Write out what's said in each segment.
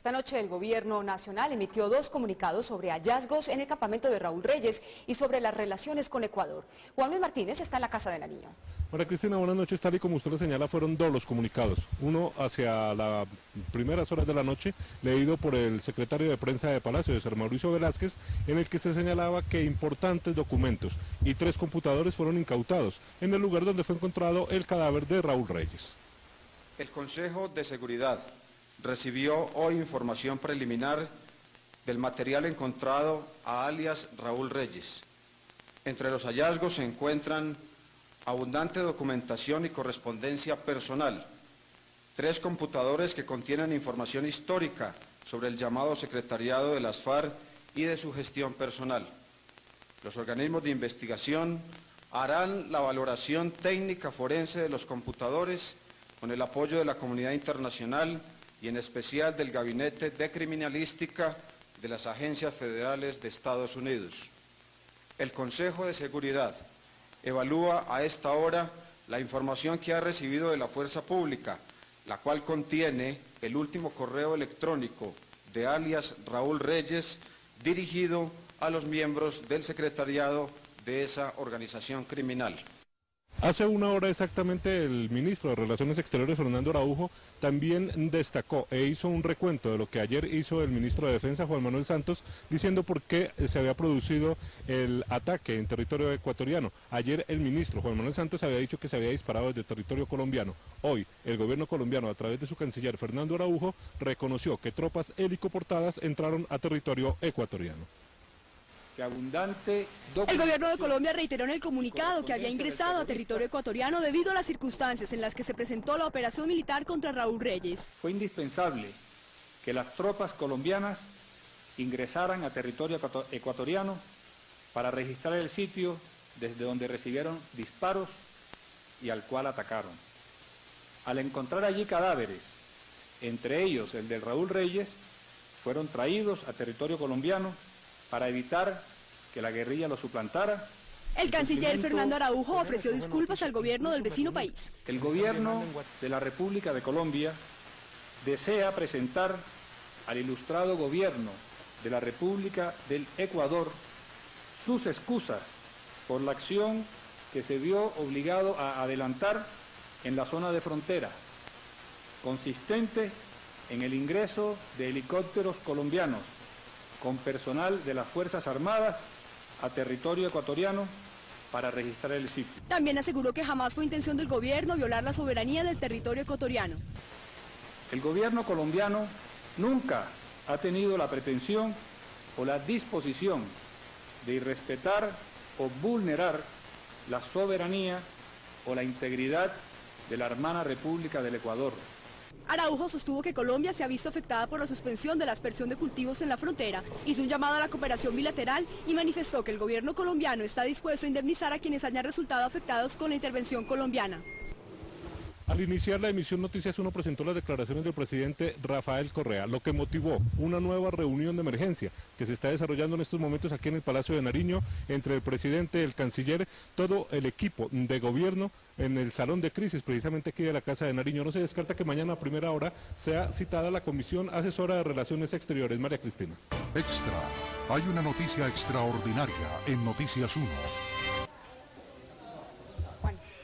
Esta noche el Gobierno Nacional emitió 2 comunicados sobre hallazgos en el campamento de Raúl Reyes y sobre las relaciones con Ecuador. Juan Luis Martínez está en la Casa de Nariño. María Cristina, buenas noches. Tal y como usted lo señala, fueron 2 los comunicados. Uno hacia las primeras horas de la noche, leído por el secretario de prensa de Palacio, César Mauricio Velázquez, en el que se señalaba que importantes documentos y 3 computadores fueron incautados en el lugar donde fue encontrado el cadáver de Raúl Reyes. El Consejo de Seguridad recibió hoy información preliminar del material encontrado a alias Raúl Reyes. Entre los hallazgos se encuentran abundante documentación y correspondencia personal, 3 computadores que contienen información histórica sobre el llamado secretariado de las FARC y de su gestión personal. Los organismos de investigación harán la valoración técnica forense de los computadores con el apoyo de la comunidad internacional y en especial del Gabinete de Criminalística de las Agencias Federales de Estados Unidos. El Consejo de Seguridad evalúa a esta hora la información que ha recibido de la Fuerza Pública, la cual contiene el último correo electrónico de alias Raúl Reyes dirigido a los miembros del secretariado de esa organización criminal. Hace una hora exactamente el ministro de Relaciones Exteriores, Fernando Araujo, también destacó e hizo un recuento de lo que ayer hizo el ministro de Defensa, Juan Manuel Santos, diciendo por qué se había producido el ataque en territorio ecuatoriano. Ayer el ministro Juan Manuel Santos había dicho que se había disparado desde territorio colombiano. Hoy el gobierno colombiano, a través de su canciller Fernando Araujo, reconoció que tropas helicoportadas entraron a territorio ecuatoriano. El gobierno de Colombia reiteró en el comunicado que había ingresado a territorio ecuatoriano debido a las circunstancias en las que se presentó la operación militar contra Raúl Reyes. Fue indispensable que las tropas colombianas ingresaran a territorio ecuatoriano para registrar el sitio desde donde recibieron disparos y al cual atacaron. Al encontrar allí cadáveres, entre ellos el de Raúl Reyes, fueron traídos a territorio colombiano para evitar que la guerrilla lo suplantara. El canciller Fernando Araujo ofreció disculpas al gobierno del vecino país. El gobierno de la República de Colombia desea presentar al ilustrado gobierno de la República del Ecuador sus excusas por la acción que se vio obligado a adelantar en la zona de frontera, consistente en el ingreso de helicópteros colombianos con personal de las Fuerzas Armadas a territorio ecuatoriano para registrar el sitio. También aseguró que jamás fue intención del gobierno violar la soberanía del territorio ecuatoriano. El gobierno colombiano nunca ha tenido la pretensión o la disposición de irrespetar o vulnerar la soberanía o la integridad de la hermana República del Ecuador. Araujo sostuvo que Colombia se ha visto afectada por la suspensión de la aspersión de cultivos en la frontera, hizo un llamado a la cooperación bilateral y manifestó que el gobierno colombiano está dispuesto a indemnizar a quienes hayan resultado afectados con la intervención colombiana. Al iniciar la emisión Noticias 1 presentó las declaraciones del presidente Rafael Correa, lo que motivó una nueva reunión de emergencia que se está desarrollando en estos momentos aquí en el Palacio de Nariño entre el presidente, el canciller, todo el equipo de gobierno en el salón de crisis precisamente aquí de la Casa de Nariño. No se descarta que mañana a primera hora sea citada la Comisión Asesora de Relaciones Exteriores. María Cristina. Extra. Hay una noticia extraordinaria en Noticias 1.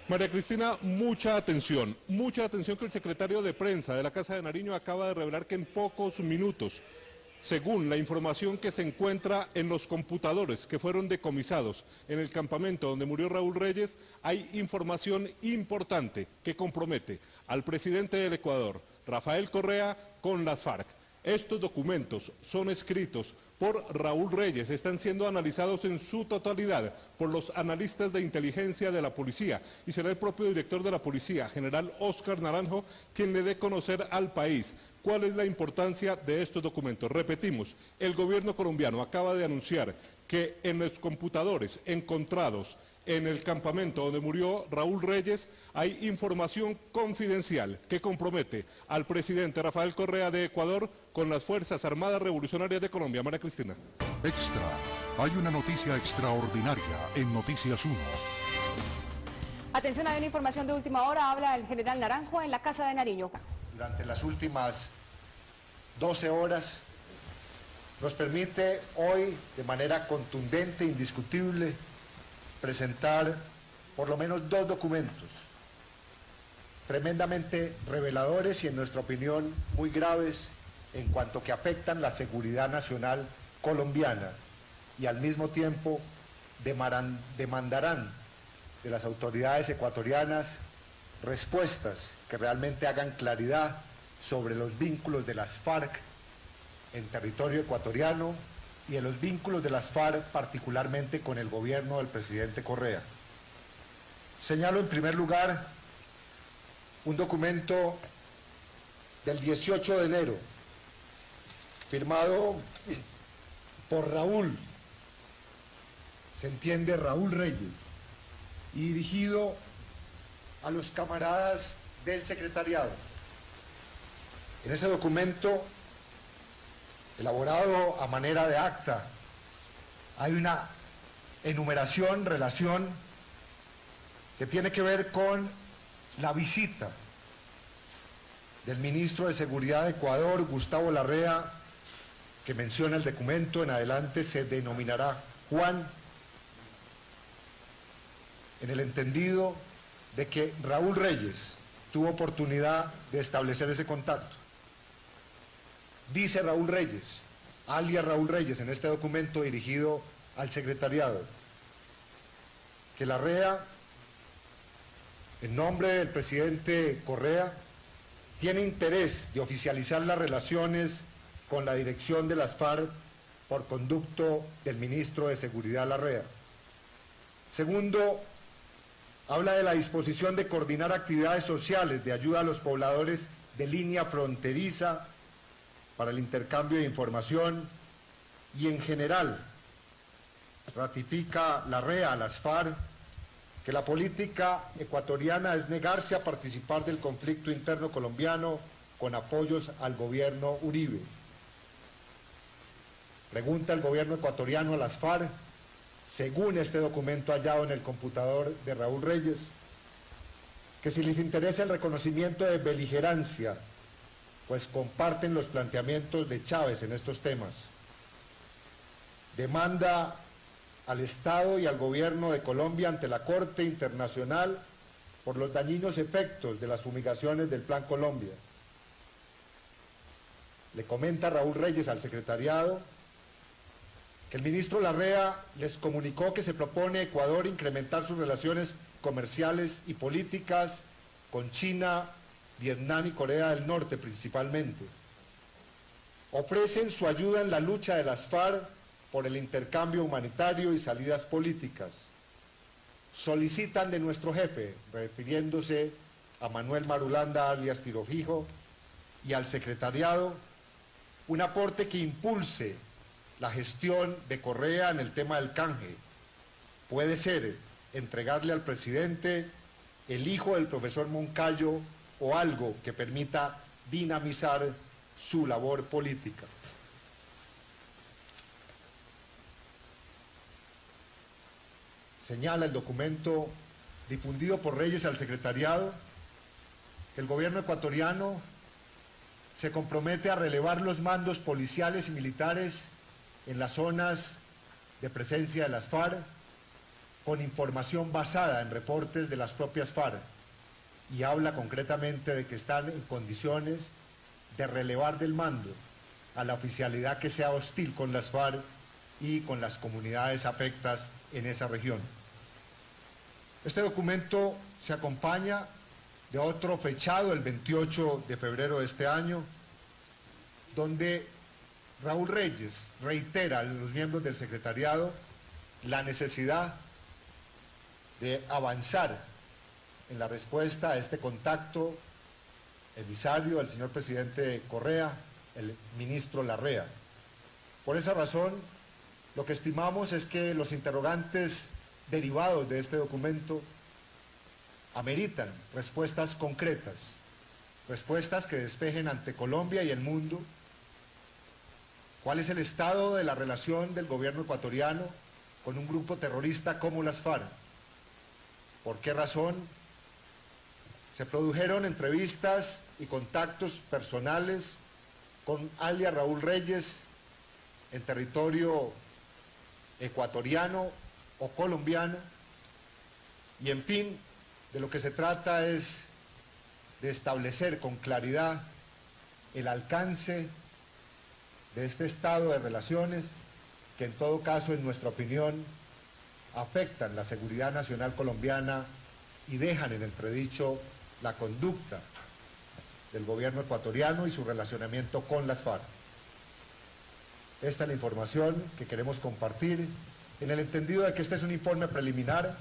María Cristina, mucha atención que el secretario de prensa de la Casa de Nariño acaba de revelar que en pocos minutos, según la información que se encuentra en los computadores que fueron decomisados en el campamento donde murió Raúl Reyes, hay información importante que compromete al presidente del Ecuador, Rafael Correa, con las FARC. Estos documentos son escritos por Raúl Reyes, están siendo analizados en su totalidad por los analistas de inteligencia de la policía y será el propio director de la policía, general Óscar Naranjo, quien le dé a conocer al país cuál es la importancia de estos documentos. Repetimos, el gobierno colombiano acaba de anunciar que en los computadores encontrados en el campamento donde murió Raúl Reyes hay información confidencial que compromete al presidente Rafael Correa de Ecuador con las Fuerzas Armadas Revolucionarias de Colombia. María Cristina. Extra. Hay una noticia extraordinaria en Noticias 1. Atención, hay una información de última hora, habla el general Naranjo en la Casa de Nariño. Durante las últimas 12 horas, nos permite hoy, de manera contundente e indiscutible, presentar por lo menos 2 documentos tremendamente reveladores y, en nuestra opinión, muy graves en cuanto que afectan la seguridad nacional colombiana y al mismo tiempo demandarán de las autoridades ecuatorianas respuestas que realmente hagan claridad sobre los vínculos de las FARC en territorio ecuatoriano y en los vínculos de las FARC particularmente con el gobierno del presidente Correa. Señalo en primer lugar un documento del 18 de enero, firmado por Raúl, se entiende Raúl Reyes, y dirigido a los camaradas del secretariado. En ese documento, elaborado a manera de acta, hay una enumeración, relación, que tiene que ver con la visita del ministro de Seguridad de Ecuador, Gustavo Larrea, que menciona el documento, en adelante se denominará Juan, en el entendido de que Raúl Reyes tuvo oportunidad de establecer ese contacto. Dice Raúl Reyes, alias Raúl Reyes, en este documento dirigido al secretariado, que Larrea, en nombre del presidente Correa, tiene interés de oficializar las relaciones con la dirección de las FARC por conducto del ministro de Seguridad Larrea. Segundo, habla de la disposición de coordinar actividades sociales de ayuda a los pobladores de línea fronteriza para el intercambio de información y, en general, ratifica Larrea a las FARC que la política ecuatoriana es negarse a participar del conflicto interno colombiano con apoyos al gobierno Uribe. Pregunta el gobierno ecuatoriano a las FARC, según este documento hallado en el computador de Raúl Reyes, que si les interesa el reconocimiento de beligerancia, pues comparten los planteamientos de Chávez en estos temas. Demanda al Estado y al gobierno de Colombia ante la Corte Internacional por los dañinos efectos de las fumigaciones del Plan Colombia. Le comenta Raúl Reyes al secretariado que el ministro Larrea les comunicó que se propone Ecuador incrementar sus relaciones comerciales y políticas con China, Vietnam y Corea del Norte principalmente. Ofrecen su ayuda en la lucha de las FARC por el intercambio humanitario y salidas políticas. Solicitan de nuestro jefe, refiriéndose a Manuel Marulanda alias Tirofijo, y al secretariado, un aporte que impulse la gestión de Correa en el tema del canje. Puede ser entregarle al presidente el hijo del profesor Moncayo o algo que permita dinamizar su labor política. Señala el documento difundido por Reyes al secretariado que el gobierno ecuatoriano se compromete a relevar los mandos policiales y militares en las zonas de presencia de las FARC con información basada en reportes de las propias FARC, y habla concretamente de que están en condiciones de relevar del mando a la oficialidad que sea hostil con las FARC y con las comunidades afectas en esa región. Este documento se acompaña de otro fechado el 28 de febrero de este año, donde Raúl Reyes reitera a los miembros del secretariado la necesidad de avanzar en la respuesta a este contacto emisario del señor presidente Correa, el ministro Larrea. Por esa razón, lo que estimamos es que los interrogantes derivados de este documento ameritan respuestas concretas, respuestas que despejen ante Colombia y el mundo cuál es el estado de la relación del gobierno ecuatoriano con un grupo terrorista como las FARC, por qué razón se produjeron entrevistas y contactos personales con alias Raúl Reyes en territorio ecuatoriano o colombiano, y en fin, de lo que se trata es de establecer con claridad el alcance de este estado de relaciones que en todo caso, en nuestra opinión, afectan la seguridad nacional colombiana y dejan en entredicho la conducta del gobierno ecuatoriano y su relacionamiento con las FARC. Esta es la información que queremos compartir en el entendido de que este es un informe preliminar